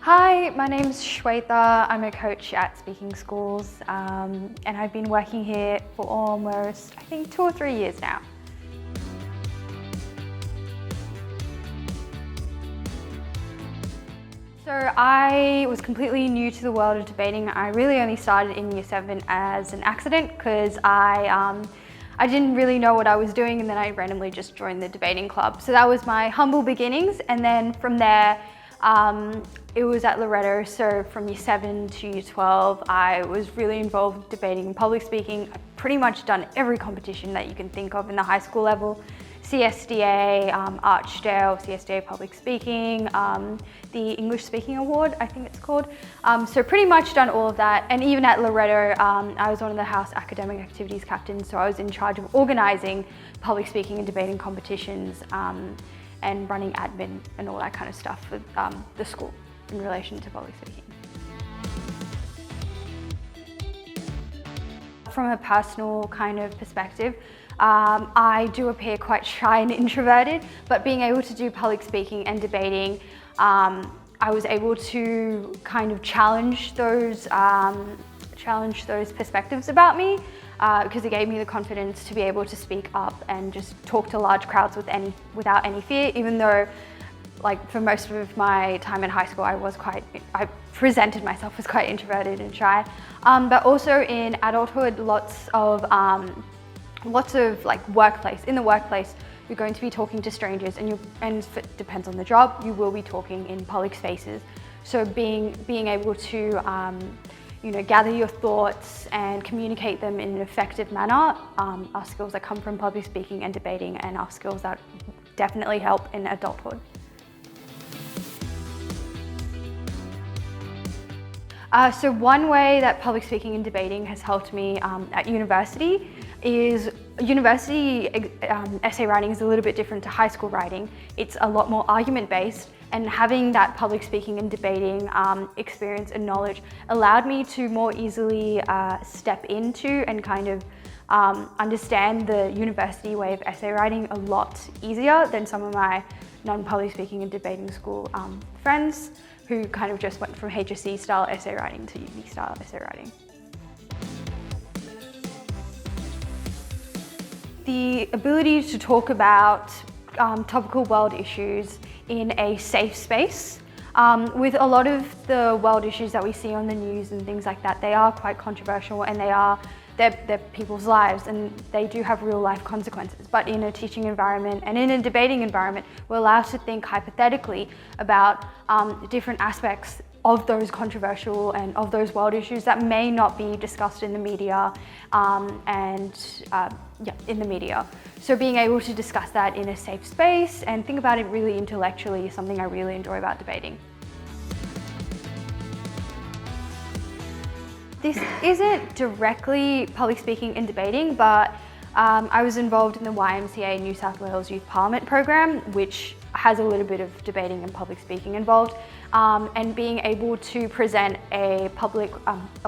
Hi, my name's Swetha. I'm a coach at Speaking Schools and I've been working here for almost, I think, 2 or 3 years now. So I was completely new to the world of debating. I really only started in Year 7 as an accident because I didn't really know what I was doing, and then I randomly just joined the debating club. So that was my humble beginnings, and then from there it was at Loretto. So from Year 7 to Year 12 I was really involved with debating and public speaking. I've pretty much done every competition that you can think of in the high school level. CSDA, Archdale, CSDA Public Speaking, the English Speaking Award, I think it's called. So pretty much done all of that. And even at Loretto, I was one of the house academic activities captains, so I was in charge of organising public speaking and debating competitions and running admin and all that kind of stuff with the school in relation to public speaking. From a personal kind of perspective, I do appear quite shy and introverted, but being able to do public speaking and debating, I was able to kind of challenge those perspectives about me because it gave me the confidence to be able to speak up and just talk to large crowds without any fear, even though like for most of my time in high school I presented myself as quite introverted and shy. But also in adulthood, lots of like in the workplace, you're going to be talking to strangers, and if it depends on the job, you will be talking in public spaces. So being able to gather your thoughts and communicate them in an effective manner are skills that come from public speaking and debating, and are skills that definitely help in adulthood. So one way that public speaking and debating has helped me at university is university essay writing is a little bit different to high school writing. It's a lot more argument based, and having that public speaking and debating experience and knowledge allowed me to more easily step into and kind of understand the university way of essay writing a lot easier than some of my non-public speaking and debating school friends who kind of just went from HSC style essay writing to uni style essay writing. The ability to talk about topical world issues in a safe space. With a lot of the world issues that we see on the news and things like that, they are quite controversial, and they're people's lives, and they do have real life consequences. But in a teaching environment and in a debating environment, we're allowed to think hypothetically about different aspects of those controversial and of those world issues that may not be discussed in the media in the media. So being able to discuss that in a safe space and think about it really intellectually is something I really enjoy about debating. This isn't directly public speaking and debating, but I was involved in the YMCA New South Wales Youth Parliament program, which has a little bit of debating and public speaking involved, and being able to present a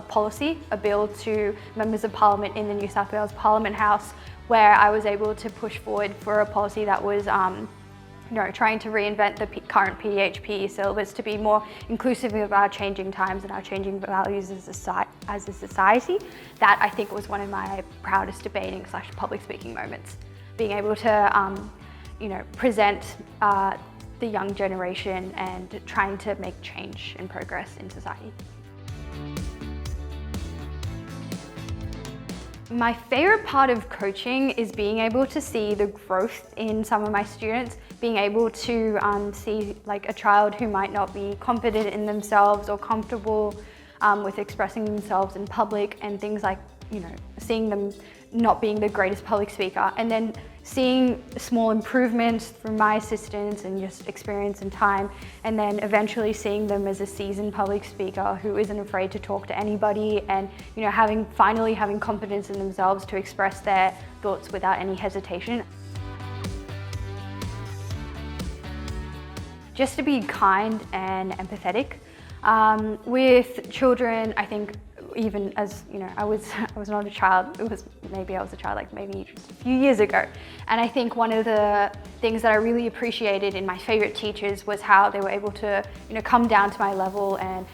policy, a bill to members of Parliament in the New South Wales Parliament House, where I was able to push forward for a policy that was trying to reinvent the current PDHP syllabus to be more inclusive of our changing times and our changing values as a society. That I think was one of my proudest debating / public speaking moments. Being able to present the young generation and trying to make change and progress in society. My favorite part of coaching is being able to see the growth in some of my students, being able to see like a child who might not be confident in themselves or comfortable with expressing themselves in public, and things like, seeing them not being the greatest public speaker, and then seeing small improvements through my assistance and just experience and time, and then eventually seeing them as a seasoned public speaker who isn't afraid to talk to anybody, and finally having confidence in themselves to express their thoughts without any hesitation. Just to be kind and empathetic. With children, I think even as, I was not a child. Maybe I was a child like maybe just a few years ago. And I think one of the things that I really appreciated in my favorite teachers was how they were able to, come down to my level and,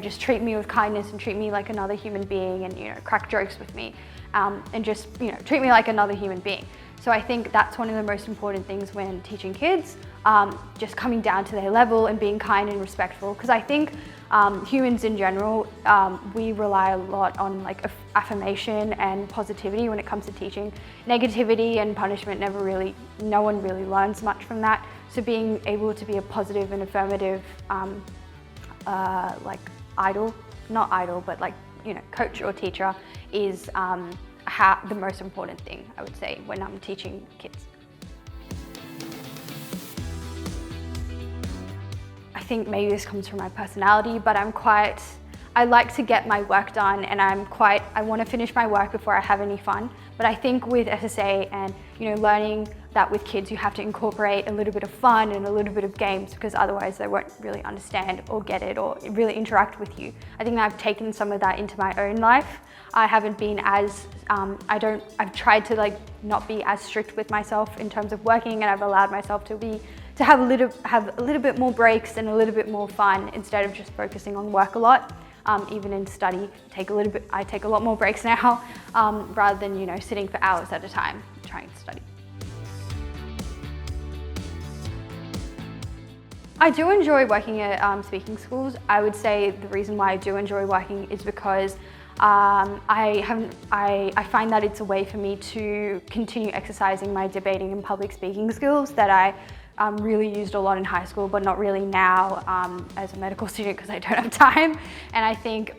just treat me with kindness and treat me like another human being and, crack jokes with me, and just, treat me like another human being. So I think that's one of the most important things when teaching kids, just coming down to their level and being kind and respectful. Because I think humans in general, we rely a lot on like affirmation and positivity when it comes to teaching. Negativity and punishment no one really learns much from that. So being able to be a positive and affirmative, like not idol, but like, coach or teacher is the most important thing, I would say, when I'm teaching kids. I think maybe this comes from my personality, but I like to get my work done, and I want to finish my work before I have any fun. But I think with SSA and, learning that with kids, you have to incorporate a little bit of fun and a little bit of games, because otherwise they won't really understand or get it or really interact with you. I think I've taken some of that into my own life. I haven't been as, I've tried to not be as strict with myself in terms of working, and I've allowed myself to have a little bit more breaks and a little bit more fun instead of just focusing on work a lot. Even in study, I take a lot more breaks now, rather than, sitting for hours at a time trying to study. I do enjoy working at speaking schools. I would say the reason why I do enjoy working is because I find that it's a way for me to continue exercising my debating and public speaking skills that I really used a lot in high school, but not really now as a medical student because I don't have time. And I think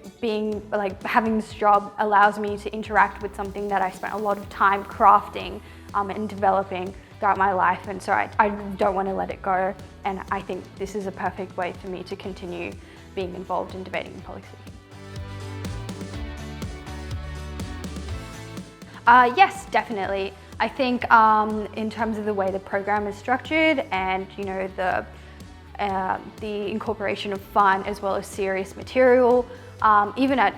having this job allows me to interact with something that I spent a lot of time crafting and developing throughout my life. And so I don't want to let it go. And I think this is a perfect way for me to continue being involved in debating and public speaking. Yes, definitely. I think in terms of the way the program is structured and the incorporation of fun as well as serious material, even at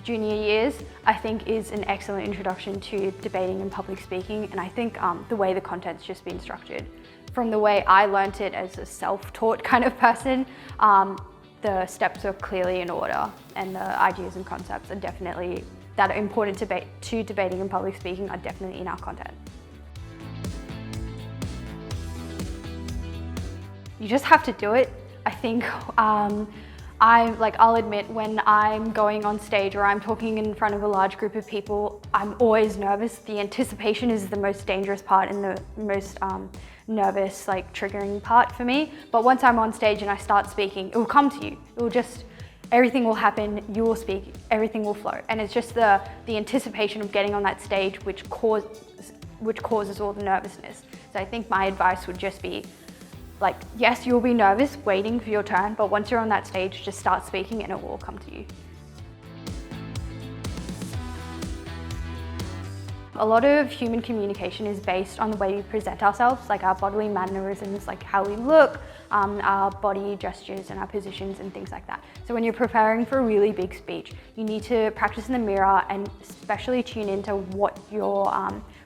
junior years, I think is an excellent introduction to debating and public speaking. And I think the way the content's just been structured, from the way I learnt it as a self-taught kind of person, the steps are clearly in order, and the ideas and concepts are definitely that are important to debating and public speaking are definitely in our content. You just have to do it. I think I'll admit, when I'm going on stage or I'm talking in front of a large group of people, I'm always nervous. The anticipation is the most dangerous part and the most nervous, triggering part for me. But once I'm on stage and I start speaking, it will come to you. Everything will happen, you will speak, everything will flow. And it's just the anticipation of getting on that stage which causes all the nervousness. So I think my advice would just be, yes, you'll be nervous waiting for your turn, but once you're on that stage, just start speaking and it will all come to you. A lot of human communication is based on the way we present ourselves, like our bodily mannerisms, like how we look, our body gestures and our positions and things like that. So when you're preparing for a really big speech, you need to practice in the mirror and especially tune into what your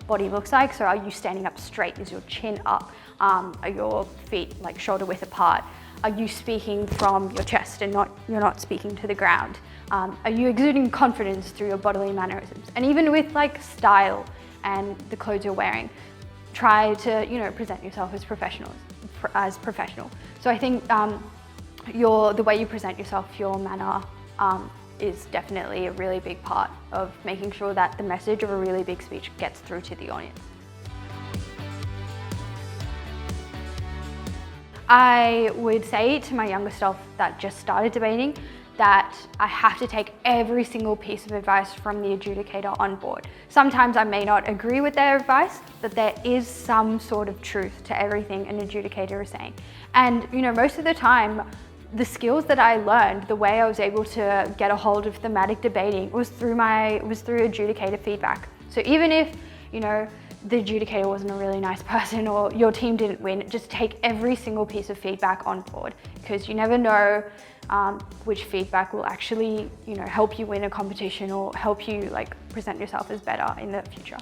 body looks like. So are you standing up straight? Is your chin up? Are your feet shoulder width apart? Are you speaking from your chest and you're not speaking to the ground? Are you exuding confidence through your bodily mannerisms? And even with style and the clothes you're wearing, try to present yourself as professional. So I think the way you present yourself, your manner, is definitely a really big part of making sure that the message of a really big speech gets through to the audience. I would say to my younger self that just started debating that I have to take every single piece of advice from the adjudicator on board. Sometimes I may not agree with their advice, but there is some sort of truth to everything an adjudicator is saying. And most of the time, the skills that I learned, the way I was able to get a hold of thematic debating was through adjudicator feedback. So even if the adjudicator wasn't a really nice person or your team didn't win, just take every single piece of feedback on board, because you never know which feedback will actually, help you win a competition or help you like present yourself as better in the future.